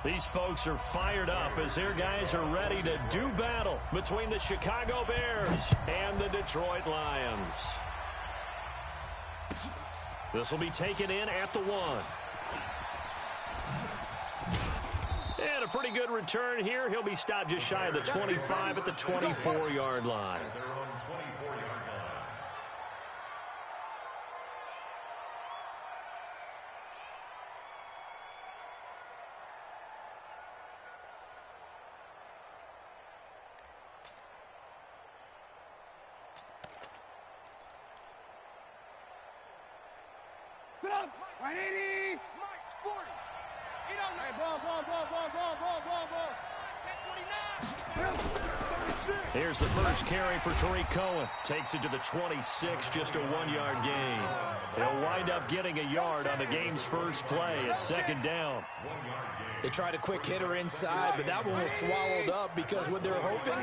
These folks are fired up as their guys are ready to do battle between the Chicago Bears and the Detroit Lions. This will be taken in at the 1. And a pretty good return here. He'll be stopped just shy of the 25 at the 24-yard line. Put up, 180. Mike's 40. Hey, ball. 10-49. Here's the first carry for Tariq Cohen. Takes it to the 26, just a 1-yard gain. He'll wind up getting a yard on the game's first play at 2nd down. They tried a quick hitter inside, but that one was swallowed up because what they're hoping,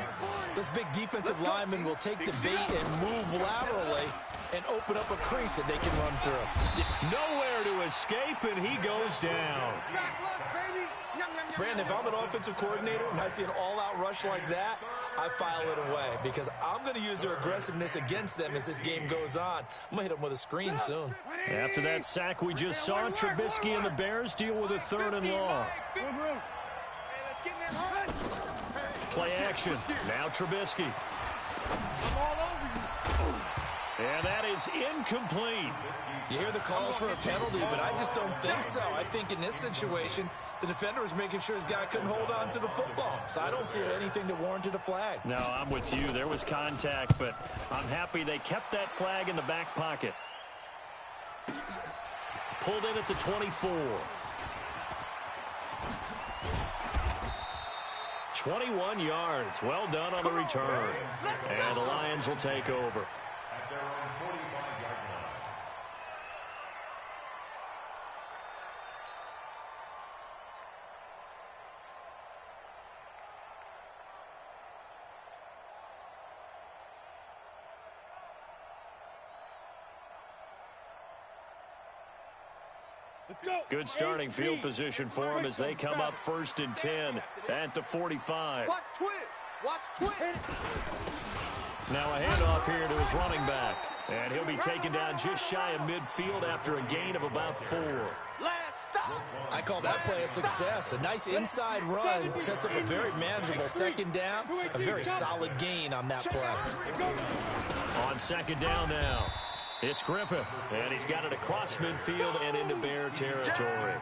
this big defensive lineman will take the bait and move laterally and open up a crease that they can run through. Nowhere to escape, and he goes down. Brandon, if I'm an offensive coordinator and I see an all-out rush like that, I file it away because I'm going to use their aggressiveness against them as this game goes on. I'm going to hit them with a screen soon. After that sack we just saw, Trubisky and the Bears deal with a 3rd and long. Play action. Now Trubisky. And that is incomplete. You hear the calls for a penalty, but I just don't think so. I think in this situation, the defender was making sure his guy couldn't hold on to the football. So I don't see anything that warranted a flag. No, I'm with you. There was contact, but I'm happy they kept that flag in the back pocket. Pulled in at the 24. 21 yards. Well done on the return. And the Lions will take over. Good starting field position for them as they come up 1st and 10 at the 45. Watch twist. Now a handoff here to his running back. And he'll be taken down just shy of midfield after a gain of about 4. Last stop. I call that play a success. A nice inside run sets up a very manageable 2nd down. A very solid gain on that play. On 2nd down now. It's Griffith, and he's got it across midfield and into Bear territory.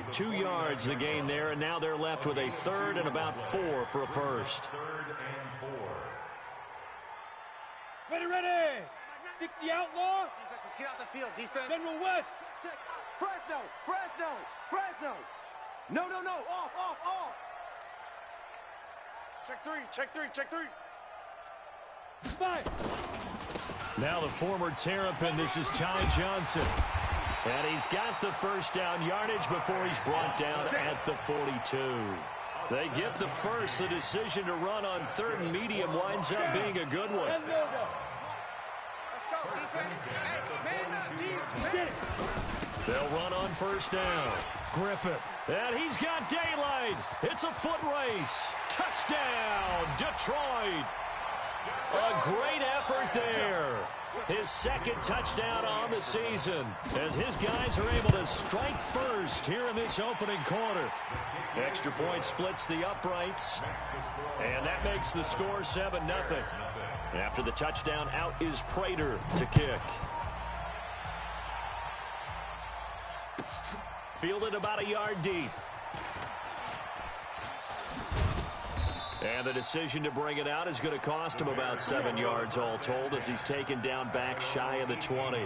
2 yards the gain there, and now they're left with a 3rd and about 4 for a first. Ready. 60 outlaw. Defense, let's get out the field, defense. General West. Fresno. No. Off. Check three. 5. Now the former Terrapin, this is Ty Johnson. And he's got the first down yardage before he's brought down at the 42. They get the first. The decision to run on 3rd and medium winds up being a good one. Let's go, defense. Hey, man up, defense. They'll run on 1st down. Griffith. And he's got daylight. It's a foot race. Touchdown, Detroit. A great effort there. His 2nd touchdown on the season as his guys are able to strike first here in this opening quarter. Extra point splits the uprights, and that makes the score 7-0. After the touchdown, out is Prater to kick. Fielded about a yard deep. And the decision to bring it out is going to cost him about 7 yards all told as he's taken down back shy of the 20.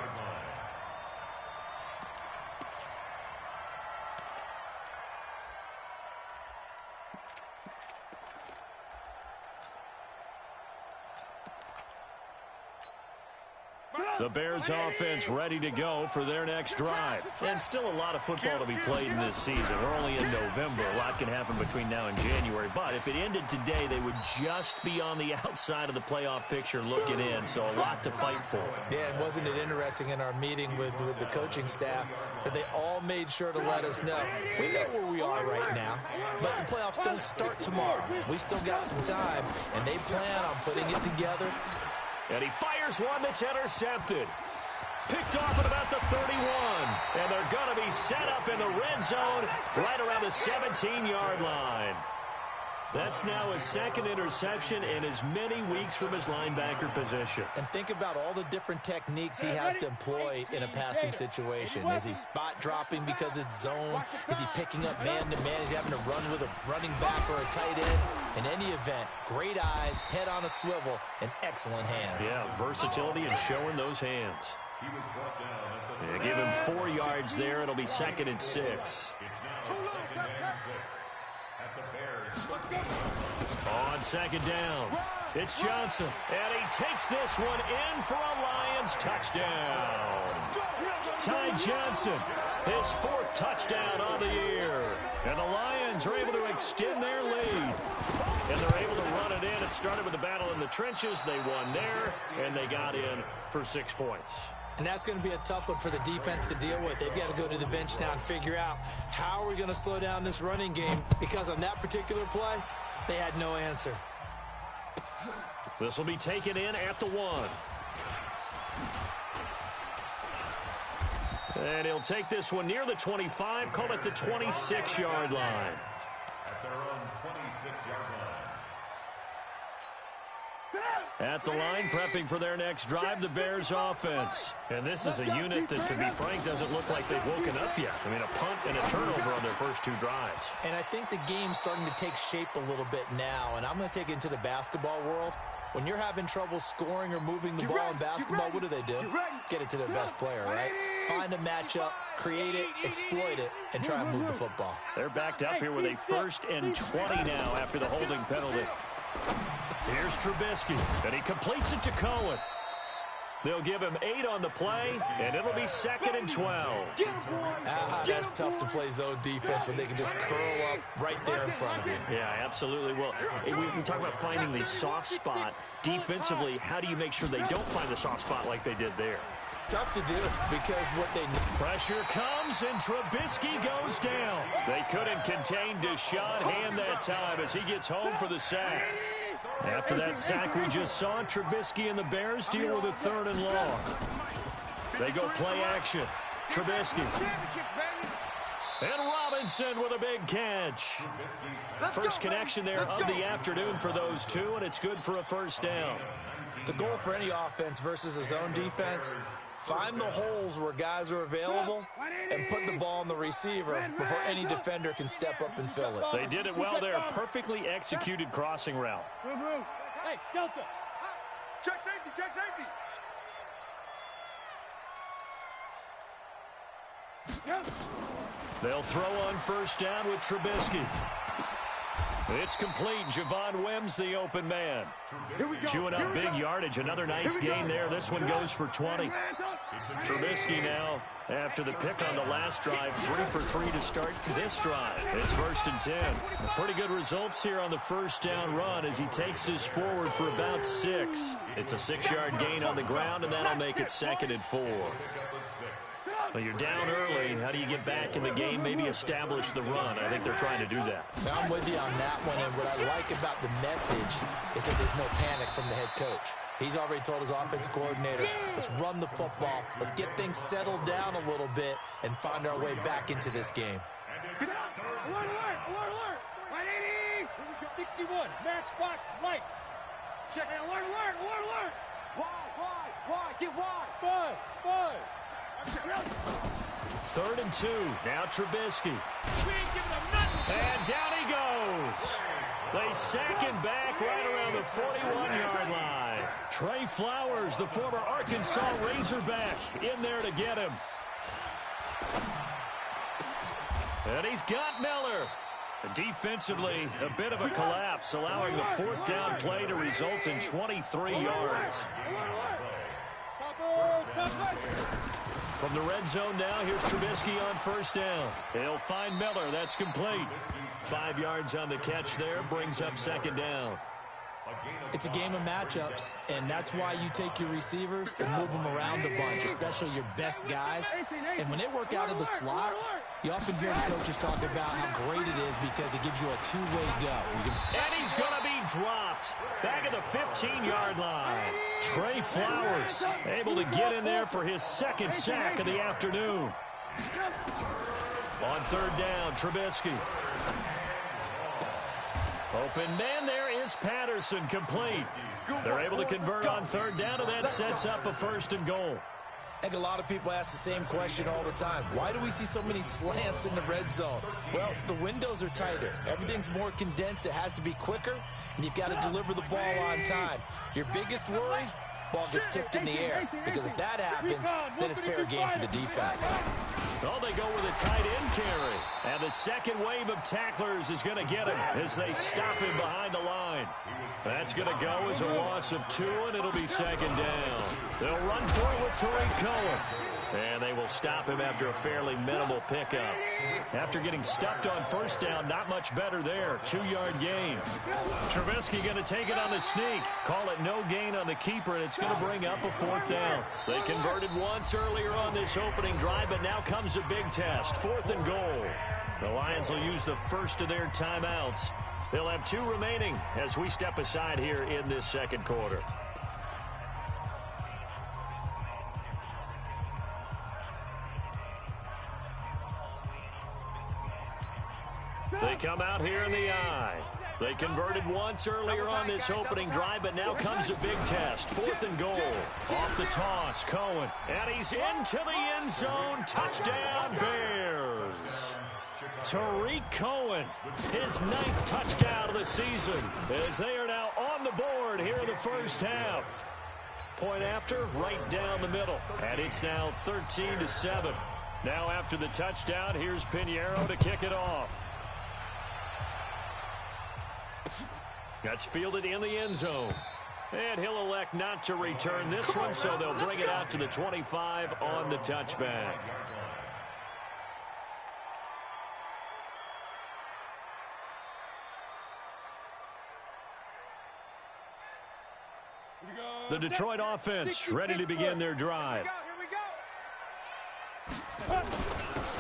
The Bears offense ready to go for their next drive. And still a lot of football to be played in this season. We're only in November. A lot can happen between now and January. But if it ended today, they would just be on the outside of the playoff picture looking in. So a lot to fight for. Yeah, and wasn't it interesting in our meeting with the coaching staff that they all made sure to let us know, we know where we are right now, but the playoffs don't start tomorrow. We still got some time, and they plan on putting it together. And he fires one that's intercepted. Picked off at about the 31. And they're going to be set up in the red zone right around the 17-yard line. That's now his second interception in as many weeks from his linebacker position. And think about all the different techniques he has to employ in a passing situation. Is he spot dropping because it's zone? Is he picking up man-to-man? Is he having to run with a running back or a tight end? In any event, great eyes, head on a swivel, and excellent hands. Yeah, versatility and showing those hands. Yeah, give him 4 yards there. It'll be 2nd and 6. On 2nd down, it's Johnson, and he takes this one in for a Lions touchdown. Ty Johnson, his 4th touchdown on the year. And the Lions are able to extend their lead. And they're able to run it in. It started with a battle in the trenches. They won there, and they got in for 6 points. And that's going to be a tough one for the defense to deal with. They've got to go to the bench now and figure out how are we going to slow down this running game, because on that particular play, they had no answer. This will be taken in at the 1. And he'll take this one near the 25, call it the 26-yard line. At their own 26-yard line. At the line, prepping for their next drive, the Bears offense. And this is a unit that, to be frank, doesn't look like they've woken up yet. I mean, a punt and a turnover on their first 2 drives. And I think the game's starting to take shape a little bit now, and I'm going to take it into the basketball world. When you're having trouble scoring or moving the ball in basketball, what do? Get it to their best player, right? Find a matchup, create it, exploit it, and try and move the football. They're backed up here with a 1st and 20 now after the holding penalty. Here's Trubisky, and he completes it to Cohen. They'll give him 8 on the play, and it'll be 2nd and 12. That's tough to play zone defense when they can just curl up right there in front of you. Yeah, absolutely. Well, we talk about finding the soft spot. Defensively, how do you make sure they don't find the soft spot like they did there? Tough to do because what they need. Pressure comes, and Trubisky goes down. They couldn't contain Deshaun Hand that time as he gets home for the sack. After that sack we just saw, Trubisky and the Bears deal with a 3rd and long. They go play action. Trubisky. And Robinson with a big catch. First connection there of the afternoon for those 2, and it's good for a 1st down. The goal for any offense versus a zone defense, find the holes where guys are available and put the ball on the receiver before any defender can step up and fill it. They did it well there. Perfectly executed crossing route. Hey, Delta. Check safety, check safety. They'll throw on 1st down with Trubisky. It's complete. Javon Wims, the open man. Chewing up big yardage. Another nice gain there. This one goes for 20. Trubisky now, after the pick on the last drive, 3 for 3 to start this drive. It's 1st and 10. Pretty good results here on the 1st down run as he takes this forward for about 6. It's a 6-yard gain on the ground, and that'll make it 2nd and 4. Well, you're down early. How do you get back in the game, maybe establish the run? I think they're trying to do that. Now I'm with you on that one, and what I like about the message is that there's no panic from the head coach. He's already told his offensive coordinator, let's run the football, let's get things settled down a little bit and find our way back into this game. Alert, alert, alert, alert. 180. 61, matchbox, lights. Check. Hey, alert, alert, alert, alert. Wide, get wide. 5. 3rd and 2. Now Trubisky. We ain't giving them nothing. And down he goes. They sack him back right around the 41-yard line. Trey Flowers, the former Arkansas Razorback, in there to get him. And he's got Miller. Defensively, a bit of a collapse, allowing the 4th down play to result in 23 yards. From the red zone now, here's Trubisky on first down. He'll find Miller. That's complete. 5 yards on the catch there. Brings up second down. It's a game of matchups, and that's why you take your receivers and move them around a bunch, especially your best guys. And when they work out of the slot, you often hear the coaches talk about how great it is because it gives you a two-way go. And he's going to be dropped. Back at the 15-yard line. Trey Flowers able to get in there for his second sack of the afternoon. On third down, Trubisky. Open man there is Patterson, complete. They're able to convert on third down, and that sets up a first and goal. I think a lot of people ask the same question all the time. Why do we see so many slants in the red zone? Well, the windows are tighter. Everything's more condensed. It has to be quicker, and you've got to deliver the ball on time. Your biggest worry? Ball gets tipped in the air, because if that happens, then it's fair game for the defense. Oh, they go with a tight end carry. And the second wave of tacklers is going to get him as they stop him behind the line. That's going to go as a loss of 2, and it'll be second down. They'll run for it with Tariq Cohen. And they will stop him after a fairly minimal pickup. After getting stuffed on first down, not much better there. 2-yard gain. Trubisky going to take it on the sneak. Call it no gain on the keeper, and it's going to bring up a fourth down. They converted once earlier on this opening drive, but now comes a big test. 4th and goal. The Lions will use the first of their timeouts. They'll have 2 remaining as we step aside here in this second quarter. They come out here in the eye. They converted once earlier on this opening drive, but now comes a big test. 4th and goal. Off the toss, Cohen. And he's into the end zone. Touchdown, Bears. Tariq Cohen, his 9th touchdown of the season, as they are now on the board here in the first half. Point after, right down the middle. And it's now 13-7. Now after the touchdown, here's Pinheiro to kick it off. That's fielded in the end zone. And he'll elect not to return this one, so they'll bring it out to the 25 on the touchback. The Detroit offense ready to begin their drive.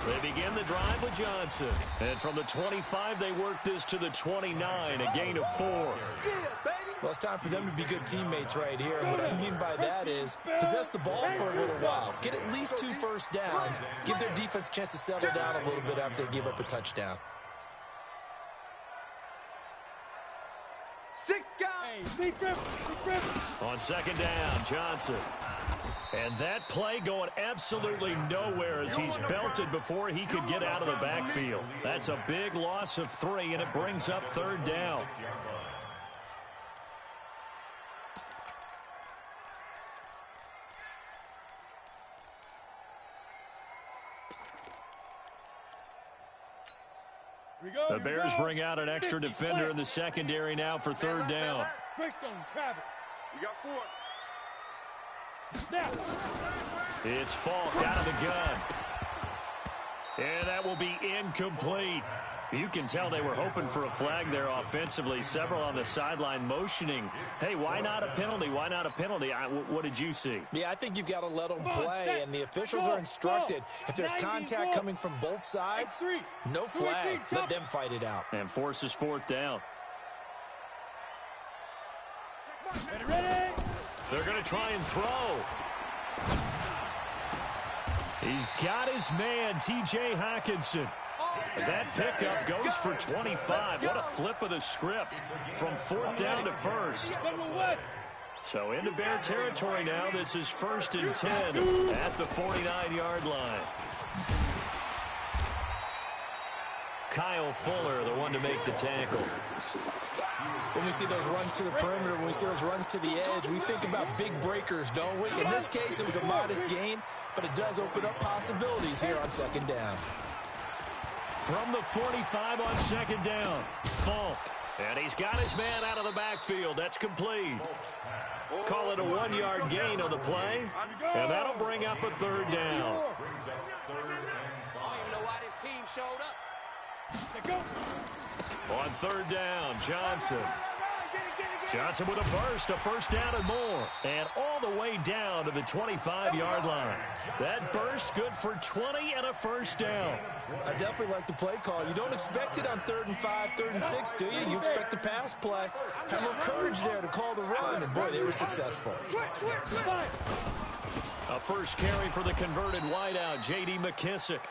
They begin the drive with Johnson. And from the 25, they work this to the 29, a gain of 4. Well, it's time for them to be good teammates right here. And what I mean by that is possess the ball for a little while. Get at least 2 first downs. Give their defense a chance to settle down a little bit after they give up a touchdown. 6 guys. On second down, Johnson. And that play going absolutely nowhere as he's belted before he could get out of the backfield. That's a big loss of 3, and it brings up third down. The Bears bring out an extra defender in the secondary now for third down. You got 4. It's Falk out of the gun. And that will be incomplete. You can tell they were hoping for a flag there offensively. Several on the sideline motioning. Hey, why not a penalty? Why not a penalty? What did you see? Yeah, I think you've got to let them play, and the officials are instructed. If there's contact coming from both sides, no flag. Let them fight it out. And forces 4th down. They're going to try and throw. He's got his man, T.J. Hockenson. That pickup goes for 25. What a flip of the script from 4th down to 1st. So into Bear territory now. This is 1st and 10 at the 49-yard line. Kyle Fuller, the one to make the tackle. When we see those runs to the perimeter, when we see those runs to the edge, we think about big breakers, don't we? In this case, it was a modest gain, but it does open up possibilities here on second down. From the 45 on second down, Falk And he's got his man out of the backfield. That's complete. Call it a 1-yard gain on the play. And that'll bring up a 3rd down. I don't even know why this team showed up. On 3rd down, Johnson with a burst, a 1st down and more. And all the way down to the 25-yard line. That burst good for 20 and a 1st down. I definitely like the play call. You don't expect it on 3rd and 5, 3rd and 6, do you? You expect a pass play. Had a little courage there to call the run, and boy, they were successful. A first carry for the converted wideout, J.D. McKissick.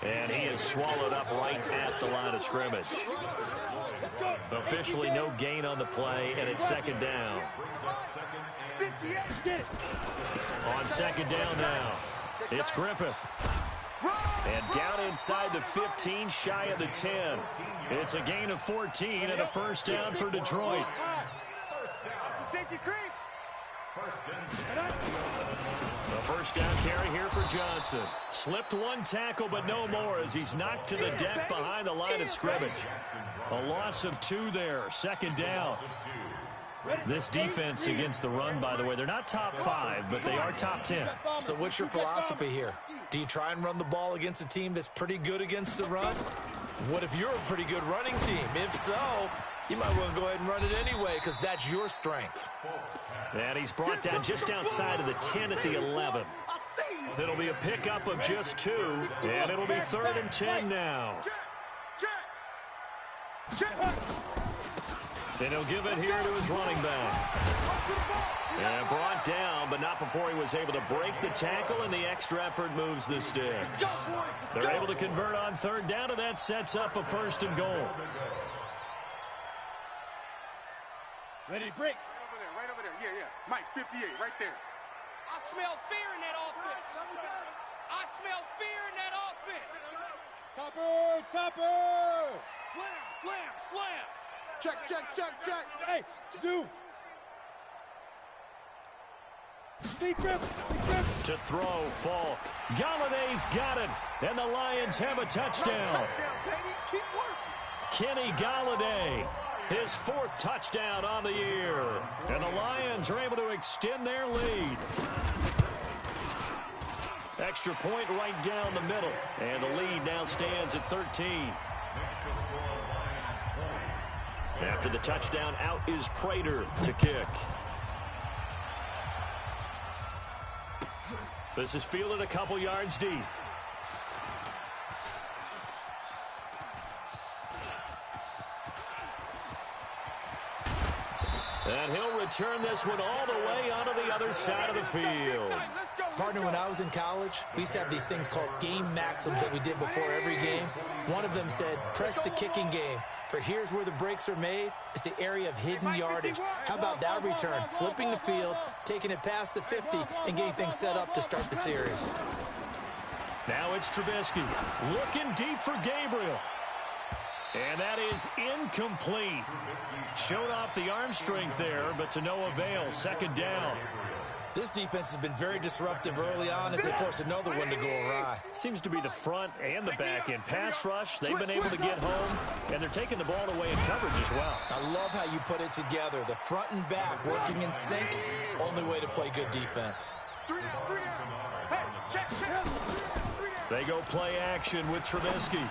And he is swallowed up right at the line of scrimmage. Officially no gain on the play, and it's 2nd down. On 2nd down now, it's Griffith. And down inside the 15, shy of the 10. It's a gain of 14 and a 1st down for Detroit. Safety creep. A 1st down carry here for Johnson. Slipped one tackle, but no more as he's knocked to the deck behind the line of scrimmage. A loss of 2 there, 2nd down. This defense against the run, by the way, they're not top 5, but they are top 10. So what's your philosophy here? Do you try and run the ball against a team that's pretty good against the run? What if you're a pretty good running team? If so, you might well go ahead and run it anyway because that's your strength. And he's brought down just outside of the 10 at the 11. It'll be a pickup of just 2, and it'll be 3rd and 10 now. And he'll give it here to his running back. And brought down, but not before he was able to break the tackle, and the extra effort moves the sticks. They're able to convert on 3rd down, and that sets up a 1st and goal. Ready to break. Right over there. Yeah. Mike, 58, right there. I smell fear in that offense. I smell fear in that offense. Topper. Slam. Check. Hey, zoom. Big grip. To throw, Falk. Galladay's got it, and the Lions have a touchdown. Keep working. Kenny Galladay, his 4th touchdown on the year. And the Lions are able to extend their lead. Extra point right down the middle. And the lead now stands at 13. After the touchdown, out is Prater to kick. This is fielded a couple yards deep. And he'll return this one all the way onto the other side of the field. Partner, when I was in college, we used to have these things called game maxims that we did before every game. One of them said, press the kicking game, for here's where the breaks are made. It's the area of hidden yardage. How about that return? Flipping the field, taking it past the 50, and getting things set up to start the series. Now it's Trubisky looking deep for Gabriel. And that is incomplete. Showed off the arm strength there, but to no avail. 2nd down. This defense has been very disruptive early on as they force another one to go awry. Seems to be the front and the back end. Pass rush, they've been able to get home, and they're taking the ball away in coverage as well. I love how you put it together. The front and back working in sync. Only way to play good defense. They go play action with Trubisky.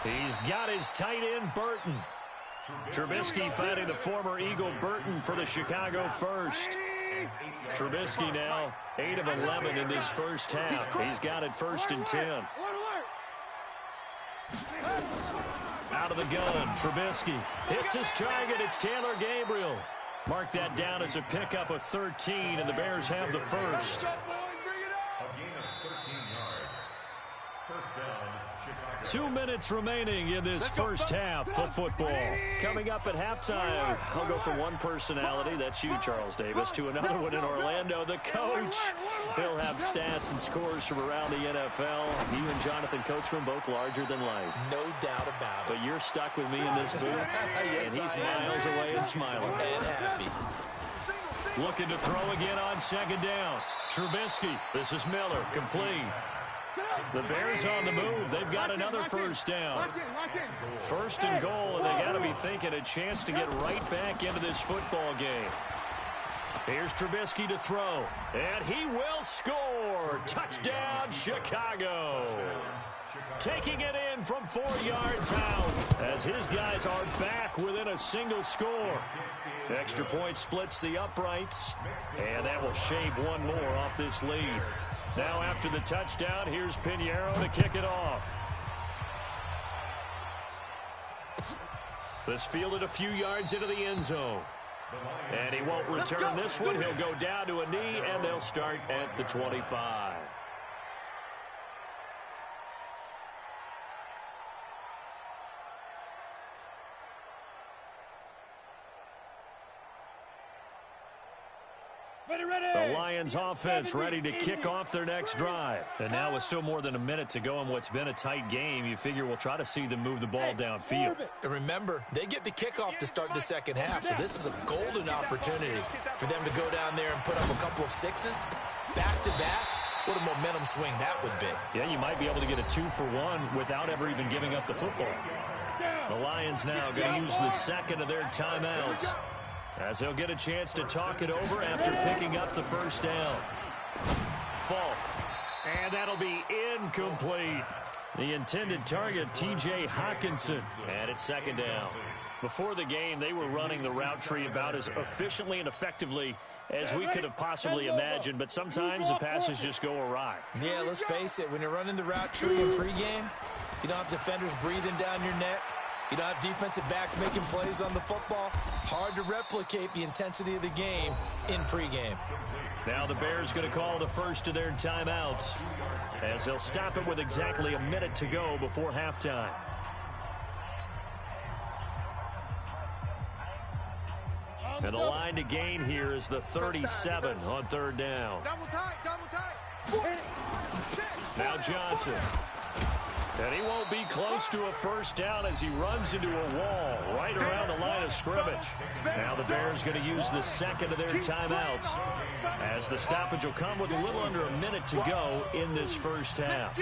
He's got his tight end, Burton. Trubisky finding the former Eagle Burton for the Chicago first. Trubisky now 8 of 11 in this first half. He's got it 1st and 10. Out of the gun, Trubisky hits his target. It's Taylor Gabriel. Mark that down as a pickup of 13, and the Bears have the first. A gain of 13 yards. 1st down, Chicago. 2 minutes remaining in this first half of football. Coming up at halftime, I'll go from one personality, that's you, Charles Davis, to another one in Orlando, the coach. He'll have stats and scores from around the NFL. You and Jonathan Coachman, both larger than life. No doubt about it. But you're stuck with me in this booth, Yes, and he's I am. miles away and smiling. And happy. Looking to throw again on 2nd down. Trubisky, this is Miller, complete. The Bears on the move. They've got another first down. First and goal, and they got to be thinking a chance to get right back into this football game. Here's Trubisky to throw, and he will score. Touchdown, Chicago. Taking it in from 4 yards out as his guys are back within a single score. Extra point splits the uprights, and that will shave one more off this lead. Now after the touchdown, here's Pinheiro to kick it off. This fielded a few yards into the end zone. And he won't return this one. He'll go down to a knee, and they'll start at the 25. The Lions offense ready to kick off their next drive. And now with still more than a minute to go in what's been a tight game, you figure we'll try to see them move the ball downfield. And remember, they get the kickoff to start the second half, so this is a golden opportunity for them to go down there and put up a couple of sixes back-to-back. What a momentum swing that would be. Yeah, you might be able to get a 2-for-1 without ever even giving up the football. The Lions now going to use the second of their timeouts, as he'll get a chance to talk it over after picking up the first down. Falk. And that'll be incomplete. The intended target, T.J. Hawkinson. And it's second down. Before the game, they were running the route tree about as efficiently and effectively as we could have possibly imagined, but sometimes the passes just go awry. Yeah, let's face it. When you're running the route tree in pregame, you don't have defenders breathing down your neck. You don't have defensive backs making plays on the football. Hard to replicate the intensity of the game in pregame. Now the Bears going to call the first of their timeouts, as they'll stop it with exactly a minute to go before halftime. And the line to gain here is the 37 on third down. Double tight. Now Johnson. And he won't be close to a first down as he runs into a wall right around the line of scrimmage. Now the Bears going to use the second of their timeouts, as the stoppage will come with a little under a minute to go in this first half.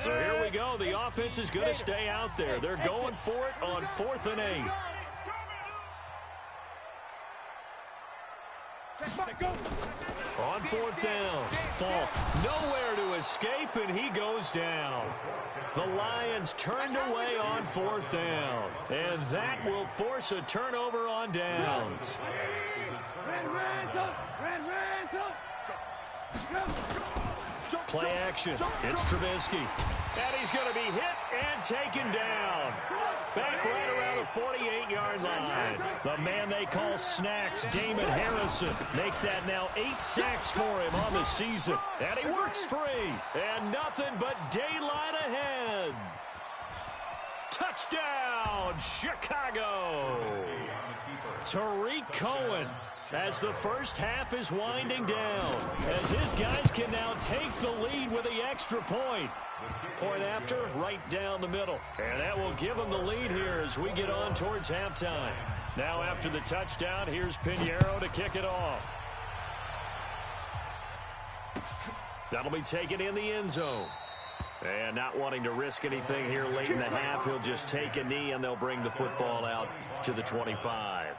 So here we go. The offense is going to stay out there. They're going for it on 4th and 8. On 4th down, Falk nowhere to escape, and he goes down. The Lions turned away on 4th down, and that will force a turnover on downs. Play action. It's Trubisky. And he's going to be hit and taken down. Back right around the 48-yard line. The man they call Snacks, Damon Harrison. Make that now 8 sacks for him on the season. And he works free. And nothing but daylight ahead. Touchdown, Chicago. Tariq Cohen, as the first half is winding down, as his guys can now take the lead with the extra point. Point after, right down the middle. And that will give them the lead here as we get on towards halftime. Now after the touchdown, here's Pinheiro to kick it off. That'll be taken in the end zone. And not wanting to risk anything here late in the half, he'll just take a knee and they'll bring the football out to the 25.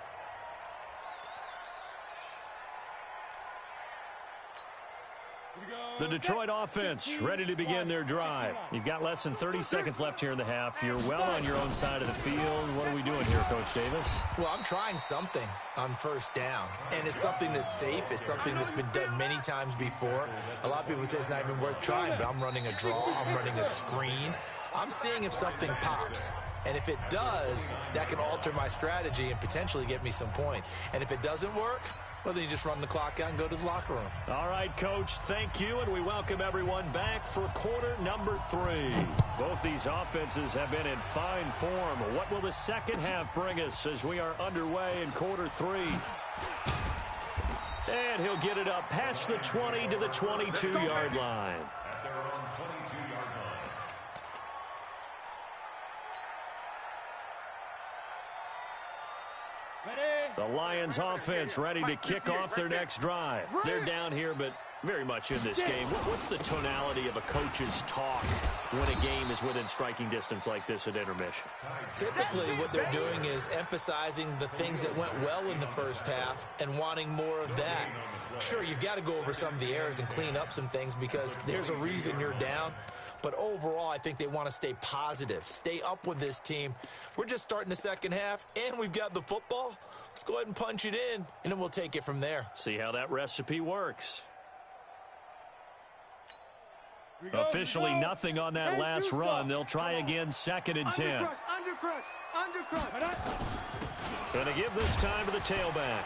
The Detroit offense ready to begin their drive. You've got less than 30 seconds left here in the half. You're well on your own side of the field. What are we doing here, Coach Davis? Well, I'm trying something on first down, and it's something that's safe. It's something that's been done many times before. A lot of people say it's not even worth trying, but I'm running a draw. I'm running a screen. I'm seeing if something pops. And if it does, that can alter my strategy and potentially get me some points. And if it doesn't work, well, then you just run the clock out and go to the locker room. All right, Coach, thank you, and we welcome everyone back for quarter number 3. Both these offenses have been in fine form. What will the second half bring us as we are underway in quarter 3? And he'll get it up past the 20 to the 22-yard line. The Lions offense ready to kick off their next drive. They're down here, but very much in this game. What's the tonality of a coach's talk when a game is within striking distance like this at intermission? Typically, what they're doing is emphasizing the things that went well in the first half and wanting more of that. Sure, you've got to go over some of the errors and clean up some things because there's a reason you're down. But overall, I think they want to stay positive, stay up with this team. We're just starting the second half, and we've got the football. Let's go ahead and punch it in, and then we'll take it from there. See how that recipe works. Officially nothing on that last run. They'll try again, 2nd and 10. Undercrush. Going to give this time to the tailback.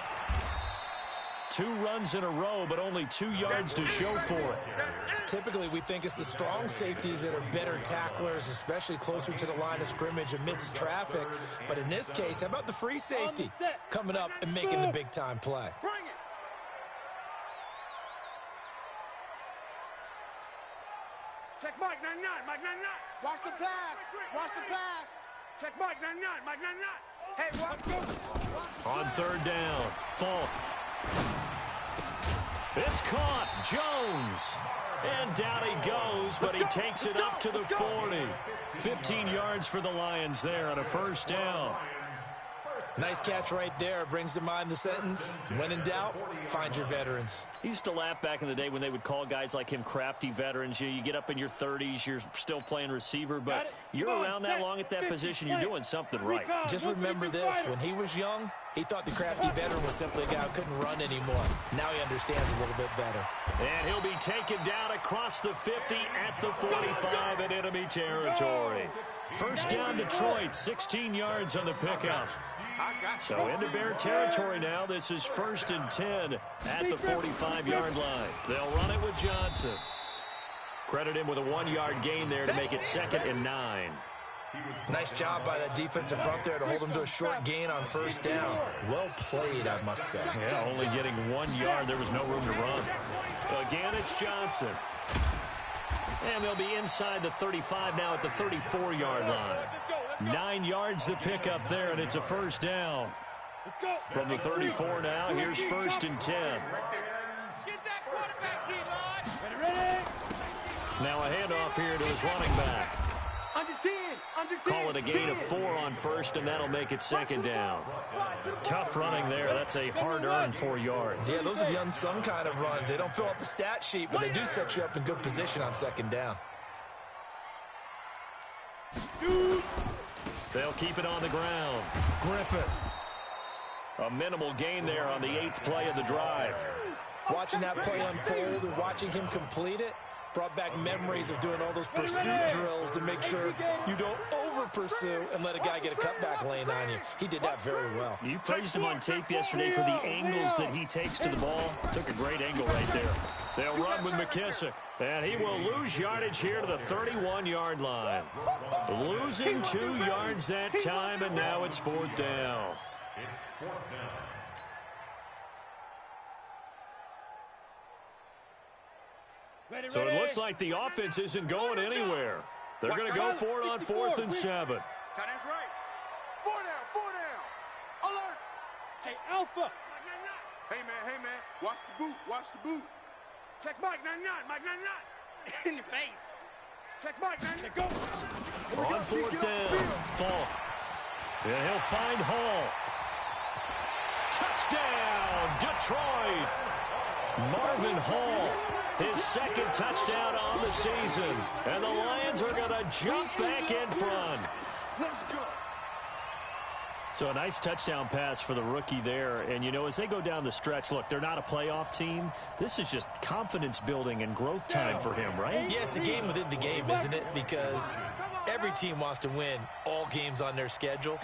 2 runs in a row, but only 2 yards to show for it. Typically, we think it's the strong safeties that are better tacklers, especially closer to the line of scrimmage amidst traffic. But in this case, how about the free safety coming up and making the big-time play? Bring it. Check Mike 99. Watch the pass. Check Mike 99. Hey, watch. On 3rd down, Falk. It's caught. Jones. And down he goes, but he takes it up to the 40. 15 yards for the Lions there on a 1st down. Nice catch right there. Brings to mind the sentence, when in doubt, find your veterans. He used to laugh back in the day when they would call guys like him crafty veterans. You get up in your 30s, you're still playing receiver, but you're around that long at that position, you're doing something right. Just remember this, when he was young, he thought the crafty veteran was simply a guy who couldn't run anymore. Now he understands a little bit better. And he'll be taken down across the 50 at the 45 in enemy territory. 1st down Detroit, 16 yards on the pickup. So into Bear territory now. This is 1st and 10 at the 45-yard line. They'll run it with Johnson. Credit him with a 1-yard gain there to make it 2nd and 9. Nice job by that defensive front there to hold him to a short gain on 1st down. Well played, I must say. Yeah, only getting 1 yard. There was no room to run. Again, it's Johnson. And they'll be inside the 35 now at the 34-yard line. 9 yards to pick up there, and it's a 1st down. From the 34 now, here's 1st and 10. Get that quarterback, D-line. Now a handoff here to his running back. Under 10. Call it a gain of 4 on 1st, and that'll make it 2nd down. Tough running there. That's a hard-earned 4 yards. Yeah, those are the unsung kind of runs. They don't fill up the stat sheet, but they do set you up in good position on 2nd down. They'll keep it on the ground. Griffith. A minimal gain there on the 8th play of the drive. Watching that play unfold and watching him complete it brought back memories of doing all those pursuit drills to make sure you don't over-pursue and let a guy get a cutback lane on you. He did that very well. You praised him on tape yesterday for the angles that he takes to the ball. Took a great angle right there. They'll run with McKissick, and he will lose yardage here to the 31-yard line. Losing 2 yards that time, and now it's 4th down. It's 4th down. So it looks like the offense isn't going anywhere. They're going to go for it on 4th and 7. Tight end's right. 4 down. Alert. Hey, Alpha. Hey, man. Watch the boot. Check Mike 99. In your face. Check Mike 99. Go. On 4th down, Falk. And he'll find Hall. Touchdown, Detroit. Marvin Hall, his 2nd touchdown on the season. And the Lions are going to jump back in front. Let's go. So a nice touchdown pass for the rookie there. And, you know, as they go down the stretch, look, they're not a playoff team. This is just confidence building and growth time for him, right? Yeah, it's a game within the game, isn't it? Because every team wants to win all games on their schedule.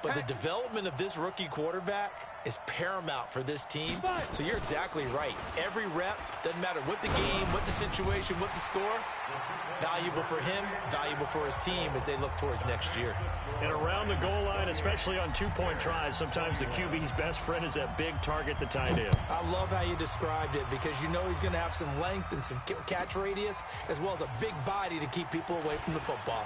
But the development of this rookie quarterback is paramount for this team. So you're exactly right. Every rep, doesn't matter what the game, what the situation, what the score, valuable for him, valuable for his team as they look towards next year. And around the goal line, especially on 2-point tries, sometimes the QB's best friend is that big target, the tight end. I love how you described it because you know he's going to have some length and some catch radius as well as a big body to keep people away from the football.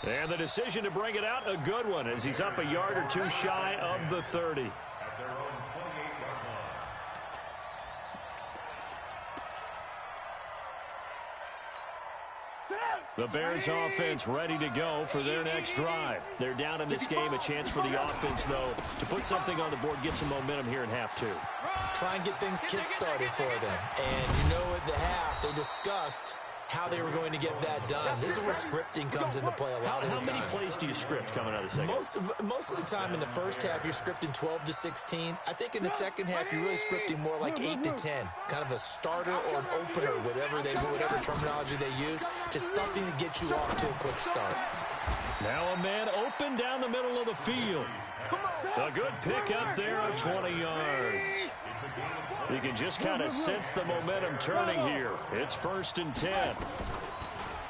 And the decision to bring it out, a good one, as he's up a yard or two shy of the 30. At their own 28-yard line. The Bears offense ready to go for their next drive. They're down in this game. A chance for the offense, though, to put something on the board, get some momentum here in half two. Try and get things kick-started for them. And you know at the half, they discussed how they were going to get that done. This is where scripting comes into play a lot of the time. How many plays do you script coming out of the second? Most of the time in the first half, you're scripting 12 to 16. I think in the second half, you're really scripting more like 8 to 10. Kind of a starter or an opener, whatever terminology they use. Just something to get you off to a quick start. Now a man open down the middle of the field. A good pick up there of 20 yards. You can just kind of sense the momentum turning here. It's 1st and 10.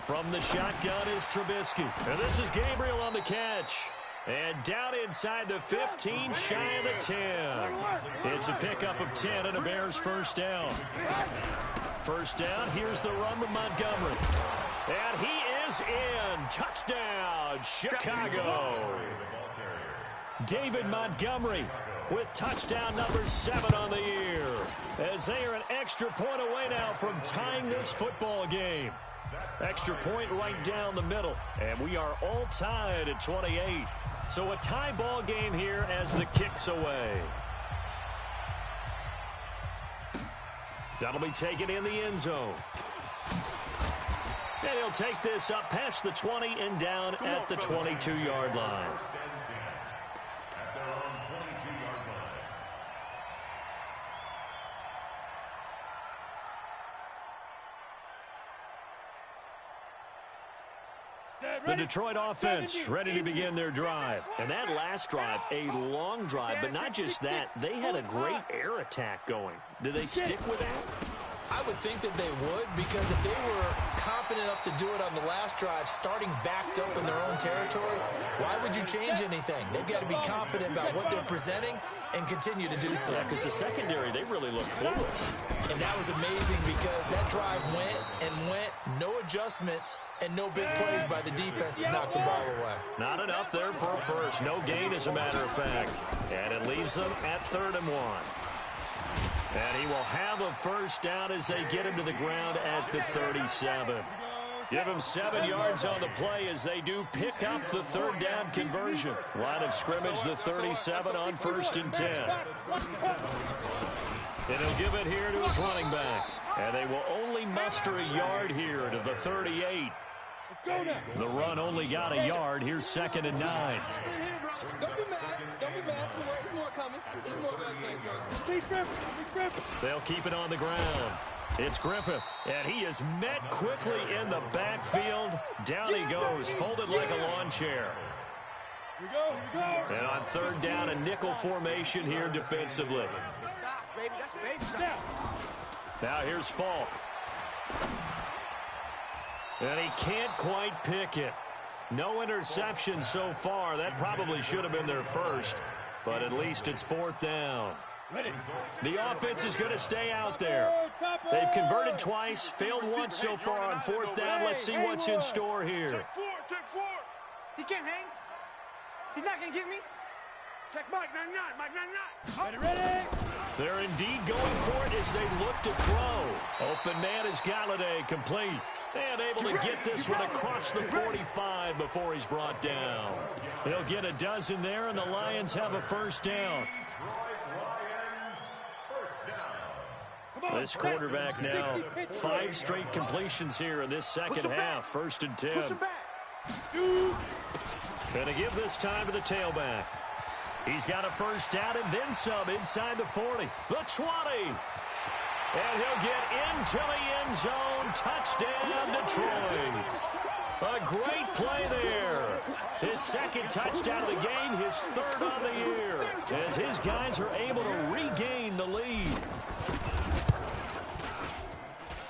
From the shotgun is Trubisky. And this is Gabriel on the catch. And down inside the 15, shy of the 10. It's a pickup of 10 and a Bears first down. First down, here's the run with Montgomery. And he is in. Touchdown, Chicago. David Montgomery with touchdown number 7 on the year, as they are an extra point away now from tying this football game. Extra point right down the middle, and we are all tied at 28. So a tie ball game here as the kick's away. That'll be taken in the end zone. And he'll take this up past the 20 and down at the 22-yard line. At their own 22-yard line. The Detroit offense ready to begin their drive. And that last drive, a long drive, but not just that. They had a great air attack going. Do they stick with that? I would think that they would, because if they were confident enough to do it on the last drive, starting backed up in their own territory, why would you change anything? They've got to be confident about what they're presenting and continue to do so. Yeah, because the secondary, they really look clueless. And that was amazing because that drive went and went, no adjustments, and no big plays by the defense to knock the ball away. Not enough there for a first. No gain, as a matter of fact. And it leaves them at 3rd and 1. And he will have a first down as they get him to the ground at the 37. Give him 7 yards on the play as they do pick up the 3rd down conversion. Line of scrimmage, the 37 on 1st and 10. And he'll give it here to his running back. And they will only muster a yard here to the 38. The run only got a yard. Here's 2nd and 9. Don't be mad. Don't be mad. There's more coming. There's more coming. They'll keep it on the ground. It's Griffith, and he is met quickly in the backfield. Down he goes, folded like a lawn chair. And on 3rd down, a nickel formation here defensively. Now here's Falk. And he can't quite pick it. No interception so far. That probably should have been their first, but at least it's 4th down. The offense is going to stay out there. They've converted twice, failed once so far on 4th down. Let's see what's in store here. Check 4. He can't hang. He's not going to get me. Check Mike 99. Mike 99. Ready. They're indeed going for it as they look to throw. Open man is Galladay, complete. And able to get this one across the 45 before he's brought down. He'll get a dozen there, and the Lions have a first down. This quarterback now, 5 straight completions here in this second half. 1st and 10. Going to give this time to the tailback. He's got a first down and then some inside the 40. The 20. And he'll get into the end zone. Touchdown, Detroit. A great play there. His 2nd touchdown of the game, his 3rd on the year, as his guys are able to regain the lead.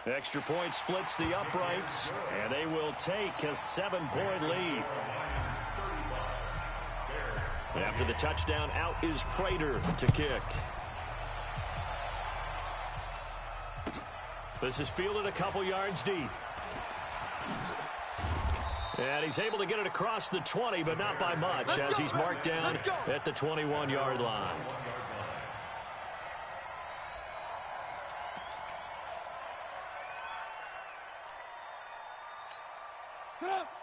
Extra point splits the uprights, and they will take a 7-point lead. After the touchdown, out is Prater to kick. This is fielded a couple yards deep. And he's able to get it across the 20, but not by much, as he's marked down at the 21-yard line.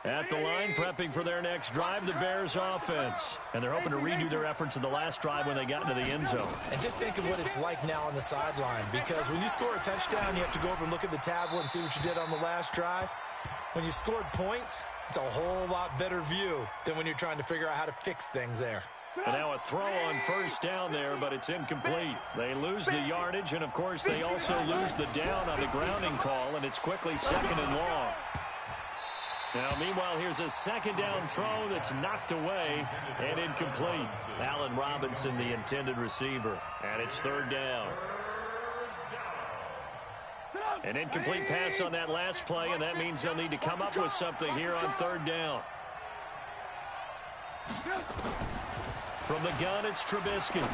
At the line, prepping for their next drive, the Bears offense. And they're hoping to redo their efforts in the last drive when they got into the end zone. And just think of what it's like now on the sideline, because when you score a touchdown, you have to go over and look at the tablet and see what you did on the last drive. When you scored points, it's a whole lot better view than when you're trying to figure out how to fix things there. And now a throw on first down there, but it's incomplete. They lose the yardage, and, of course, they also lose the down on the grounding call, and it's quickly 2nd and long. Now, meanwhile, here's a 2nd down throw that's knocked away and incomplete. Allen Robinson, the intended receiver, and it's 3rd down. An incomplete pass on that last play, and that means they'll need to come up with something here on 3rd down. From the gun, it's Trubisky.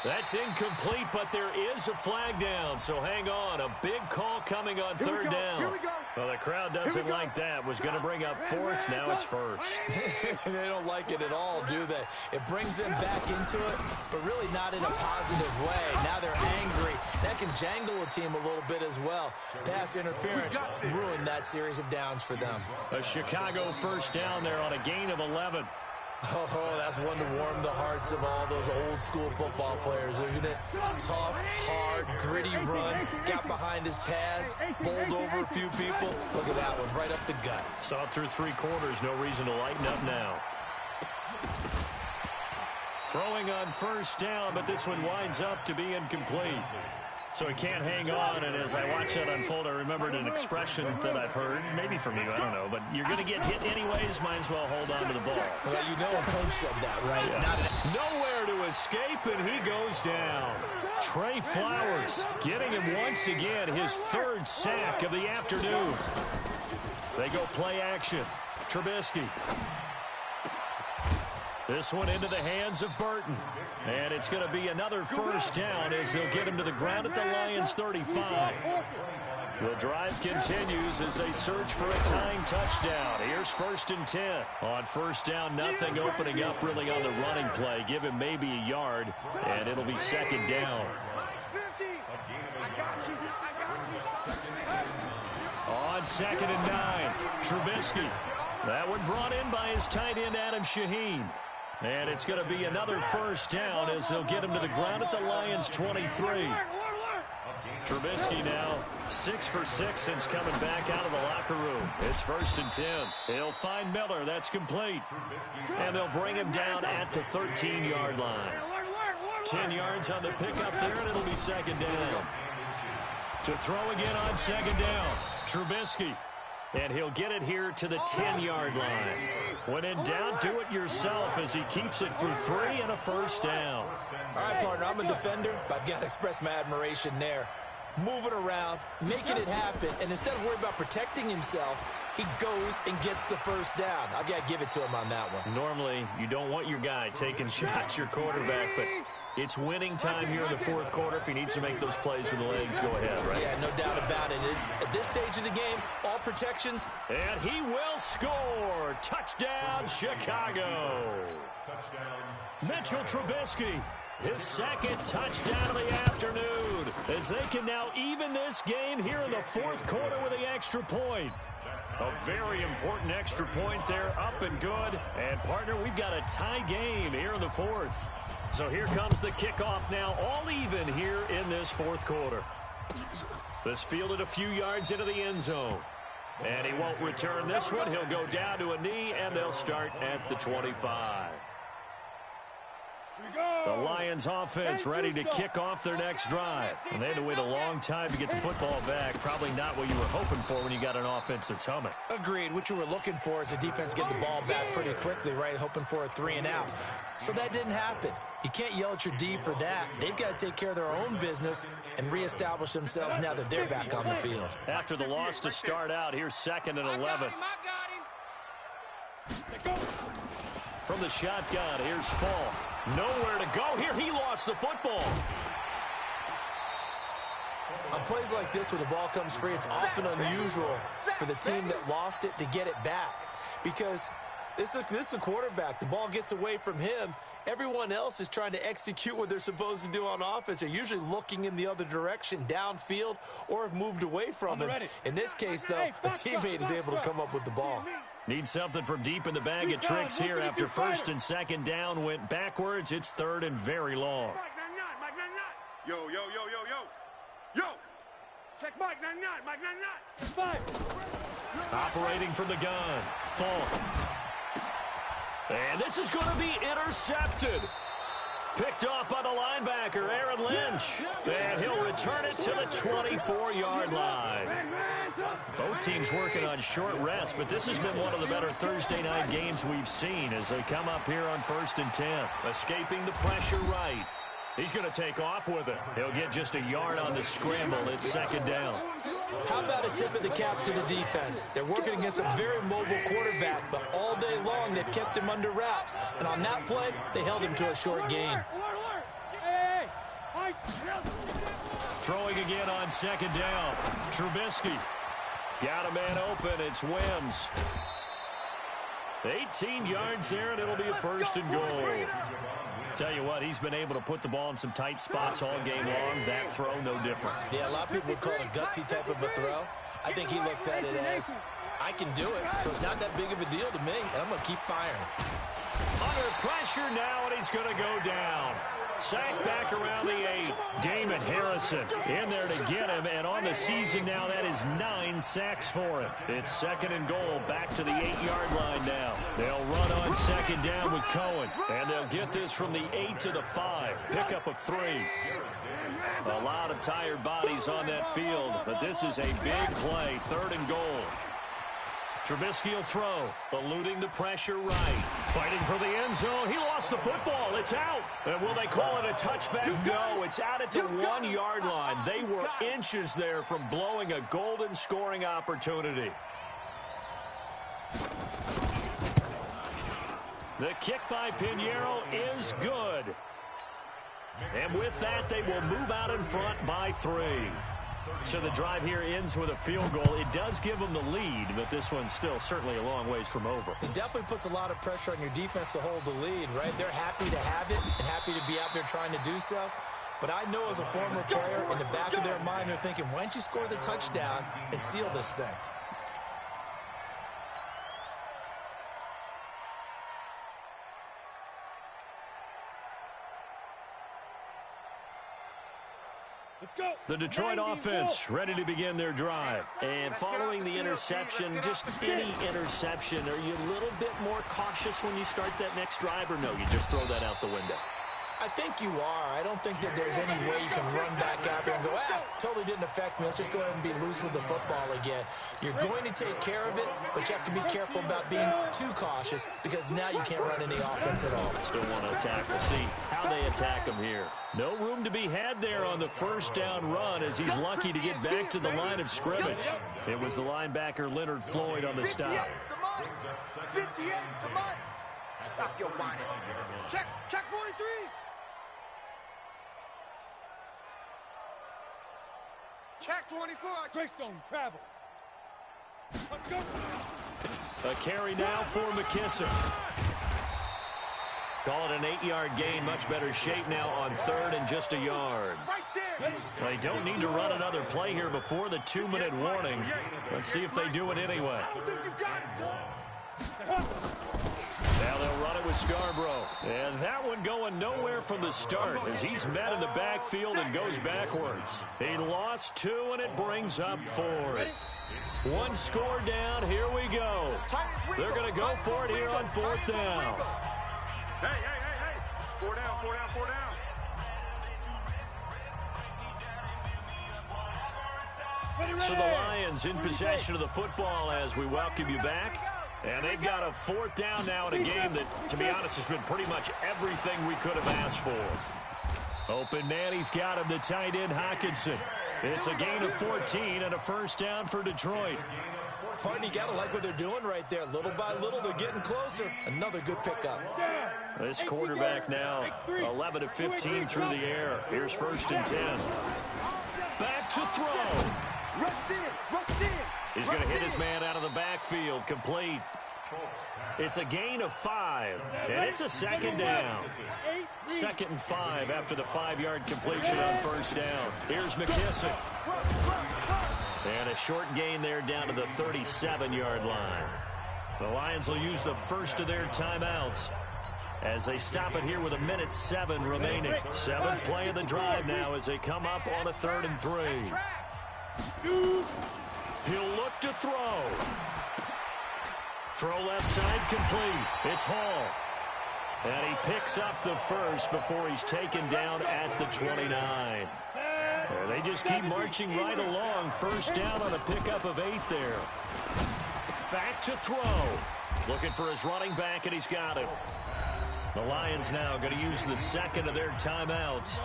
That's incomplete, but there is a flag down, so hang on. A big call coming on 3rd down. Well, the crowd doesn't like that. Was going to bring up 4th. Now it's 1st. They don't like it at all, do they? It brings them back into it, but really not in a positive way. Now they're angry. That can jangle a team a little bit as well. Pass interference ruined that series of downs for them. A Chicago 1st down there on a gain of 11. Oh, that's one to warm the hearts of all those old-school football players, isn't it? Tough, hard, gritty run, got behind his pads, bowled over a few people. Look at that one, right up the gut. Saw through 3 quarters, no reason to lighten up now. Throwing on 1st down, but this one winds up to be incomplete. So he can't hang on, and as I watch that unfold, I remembered an expression that I've heard, maybe from you, I don't know, but you're going to get hit anyways, might as well hold on to the ball. Well, you know a coach said that, right? Yeah. Nowhere to escape, and he goes down. Trey Flowers getting him once again, his 3rd sack of the afternoon. They go play action. Trubisky. This one into the hands of Burton. And it's going to be another 1st down as they'll get him to the ground at the Lions' 35. The drive continues as they search for a tying touchdown. Here's 1st and 10. On 1st down, nothing opening up really on the running play. Give him maybe a yard, and it'll be 2nd down. On 2nd and 9, Trubisky. That one brought in by his tight end, Adam Shaheen. And it's going to be another 1st down as they'll get him to the ground at the Lions' 23. Trubisky now 6 for 6 since coming back out of the locker room. It's 1st and 10. He'll find Miller. That's complete. And they'll bring him down at the 13-yard line. 10 yards on the pickup there, and it'll be 2nd down. To throw again on 2nd down, Trubisky. And he'll get it here to the 10-yard line. When in doubt, do it yourself as he keeps it for 3 and a 1st down. All right, partner, I'm a defender, but I've got to express my admiration there. Moving around, making it happen, and instead of worrying about protecting himself, he goes and gets the 1st down. I've got to give it to him on that one. Normally, you don't want your guy taking shots, your quarterback, but it's winning time here in the 4th quarter. If he needs to make those plays with the legs, go ahead, right? Yeah, no doubt about it. It's, at this stage of the game, all protections. And he will score. Touchdown, Chicago. Mitchell Trubisky, his 2nd touchdown of the afternoon, as they can now even this game here in the 4th quarter with the extra point. A very important extra point there, up and good. And, partner, we've got a tie game here in the 4th. So here comes the kickoff now, all even here in this 4th quarter. This fielded a few yards into the end zone. And he won't return this one. He'll go down to a knee, and they'll start at the 25. The Lions offense ready to kick off their next drive. And they had to wait a long time to get the football back. Probably not what you were hoping for when you got an offense that's humming. Agreed. What you were looking for is the defense get the ball back pretty quickly, right? Hoping for a 3 and out. So that didn't happen. You can't yell at your D for that. They've got to take care of their own business and reestablish themselves now that they're back on the field. After the loss to start out, here's 2nd and 11. I got him. From the shotgun, here's Fall. Nowhere to go here. He lost the football. On plays like this where the ball comes free, it's often unusual for the team that lost it to get it back. Because this is a quarterback. The ball gets away from him. Everyone else is trying to execute what they're supposed to do on offense. They're usually looking in the other direction, downfield, or have moved away from him. In this case, though, a teammate is able to come up with the ball. Need something from deep in the bag of tricks here after first and second down went backwards. It's third and very long. Yo, yo, yo, yo, yo. Yo. Check Mike 99, Mike 99. 5. Operating from the gun. Falk. And this is going to be intercepted. Picked off by the linebacker, Aaron Lynch. And he'll return it to the 24-yard line. Both teams working on short rest, but this has been one of the better Thursday night games we've seen as they come up here on 1st and 10. Escaping the pressure right. He's going to take off with it. He'll get just a yard on the scramble. It's second down. How about a tip of the cap to the defense? They're working against a very mobile quarterback, but all day long they've kept him under wraps. And on that play, they held him to a short gain. Throwing again on second down. Trubisky. Got a man open. It's Wims. 18 yards there, and it'll be a first and goal. Tell you what, he's been able to put the ball in some tight spots all game long. That throw, no different. Yeah, a lot of people would call it a gutsy type of a throw. I think he looks at it as, I can do it, so it's not that big of a deal to me, and I'm going to keep firing. Under pressure now, and he's going to go down. Sacked back around the 8. Damon Harrison in there to get him, and on the season now, that is 9 sacks for him. It's second and goal, back to the 8-yard line now. They'll run on second down with Cohen, and they'll get this from the 8 to the 5. Pickup of 3. A lot of tired bodies on that field, but this is a big play, third and goal. Trubisky will throw, eluding the pressure right. Fighting for the end zone. He lost the football. It's out. And will they call it a touchback? No, it's out at the 1-yard line. They were inches there from blowing a golden scoring opportunity. The kick by Pinheiro is good. And with that, they will move out in front by 3. So the drive here ends with a field goal. It does give them the lead, but this one's still certainly a long ways from over. It definitely puts a lot of pressure on your defense to hold the lead, right? They're happy to have it and happy to be out there trying to do so. But I know as a former player, in the back of their mind, they're thinking, why don't you score the touchdown and seal this thing? The Detroit offense ready to begin their drive. And following the interception, just any interception, are you a little bit more cautious when you start that next drive, or no, you just throw that out the window? I think you are. I don't think that there's any way you can run back out there and go, totally didn't affect me. Let's just go ahead and be loose with the football again. You're going to take care of it, but you have to be careful about being too cautious because now you can't run any offense at all. Still want to attack. We'll see how they attack him here. No room to be had there on the first down run as he's lucky to get back to the line of scrimmage. It was the linebacker Leonard Floyd on the stop. 58 to Mike. Stop your whining. Check 43. Check 24. Greystone, travel. A carry now for McKissick. Call it an 8-yard gain. Much better shape now on third and just a yard. Right there. They don't need to run another play here before the 2-minute warning. Let's see if they do it anyway. I don't think you got it, son. Now they'll run it with Scarborough. And that one going nowhere from the start as he's met in the backfield and goes backwards. He lost 2, and it brings up 4th. 1 score down. Here we go. They're going to go for it here on 4th down. Hey. 4 down. So the Lions in possession of the football as we welcome you back. And they've got a 4th down now in a game that, to be honest, has been pretty much everything we could have asked for. Open man, he's got him, the tight end, Hockenson. It's a gain of 14 and a first down for Detroit. Pardon, you got to like what they're doing right there. Little by little, they're getting closer. Another good pickup. This quarterback now 11 of 15 through the air. Here's 1st and 10. Back to throw. Rust in. Rust in. He's going to hit his man out of the backfield. Complete. It's a gain of 5, and it's a second down. 2nd and 5 after the 5-yard completion on first down. Here's McKissick. And a short gain there down to the 37-yard line. The Lions will use the first of their timeouts as they stop it here with 1:07 remaining. 7th play of the drive now as they come up on a 3rd and 3. He'll look to throw. Throw left side complete. It's Hall. And he picks up the first before he's taken down at the 29. They just keep marching right along. First down on a pickup of 8 there. Back to throw. Looking for his running back, and he's got it. The Lions now going to use the second of their timeouts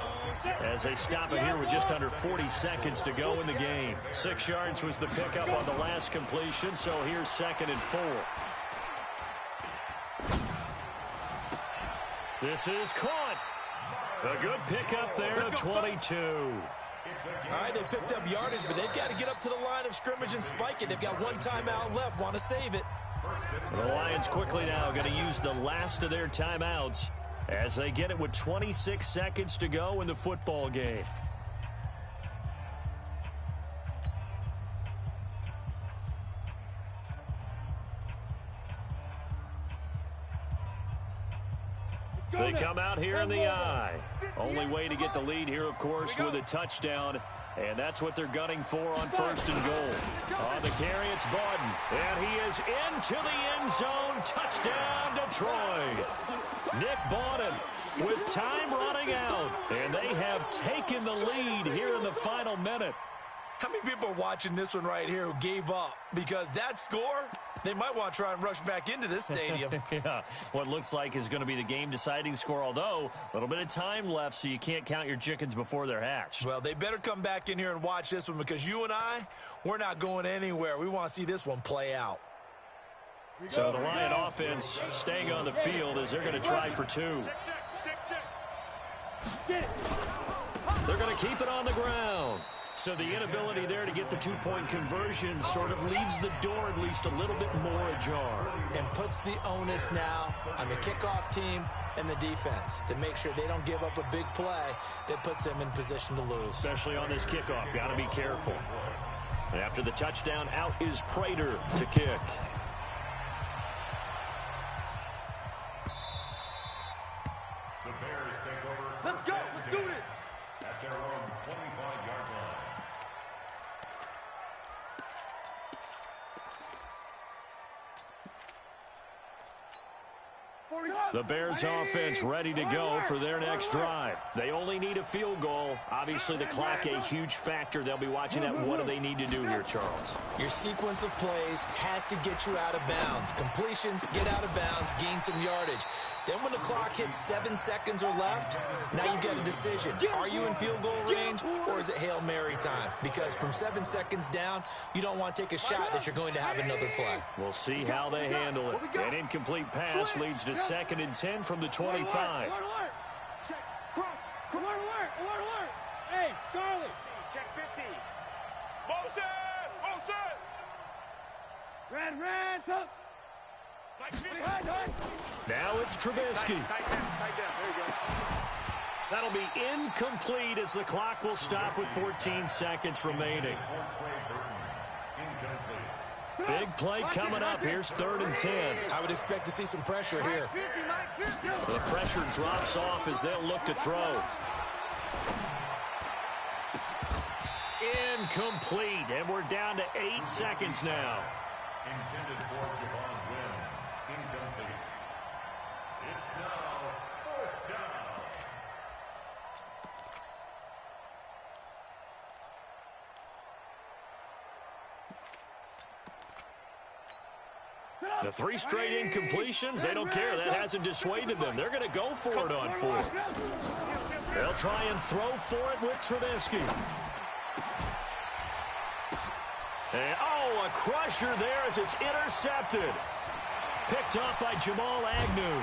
as they stop it here with just under 40 seconds to go in the game. 6 yards was the pickup on the last completion, so here's 2nd and 4. This is caught. A good pickup there at 22. All right, they picked up yardage, but they've got to get up to the line of scrimmage and spike it. They've got 1 timeout left, want to save it. The Lions quickly now going to use the last of their timeouts as they get it with 26 seconds to go in the football game. They come out here in the eye. Only way to get the lead here, of course, with a touchdown. And that's what they're gunning for on 1st and goal. On the carry, it's Bawden. And he is into the end zone. Touchdown, Detroit. Nick Bawden with time running out. And they have taken the lead here in the final minute. How many people are watching this one right here who gave up? Because that score, they might want to try and rush back into this stadium. Yeah, what looks like is going to be the game-deciding score, although a little bit of time left, so you can't count your chickens before they're hatched. Well, they better come back in here and watch this one because you and I, we're not going anywhere. We want to see this one play out. So the Lion offense staying on the field as they're going to try for 2. They're going to keep it on the ground. So the inability there to get the 2-point conversion sort of leaves the door at least a little bit more ajar. And puts the onus now on the kickoff team and the defense to make sure they don't give up a big play that puts them in position to lose. Especially on this kickoff. Got to be careful. And after the touchdown, out is Prater to kick. The Bears take over. Let's go. Let's do this. At their own 25-yard line. The Bears offense ready to go for their next drive. They only need a field goal. Obviously, the clock a huge factor. They'll be watching that. What do they need to do here, Charles? Your sequence of plays has to get you out of bounds. Completions, get out of bounds, gain some yardage. Then when the clock hits 7 seconds or left, now you've got a decision. Are you in field goal range or is it Hail Mary time? Because from 7 seconds down, you don't want to take a shot that you're going to have another play. We'll see how they handle it. An incomplete pass leads to 2nd and 10 from the 25. Alert, alert. Check. Crunch. Alert, alert. Alert, alert. Hey, Charlie. Check 50. Motion. Motion. Red, top. Now it's Trubisky. Tight down. There you go. That'll be incomplete as the clock will stop with 14 seconds remaining. Big play coming up. Here's 3rd and 10. I would expect to see some pressure here. The pressure drops off as they'll look to throw. Incomplete, and we're down to 8 seconds now. Intended for Javon Wims. Incomplete. It's now 4th down. The 3 straight incompletions, they don't care. That hasn't dissuaded them. They're going to go for it on 4th. They'll try and throw for it with Trubisky. And, oh, a crusher there as it's intercepted. Picked up by Jamal Agnew.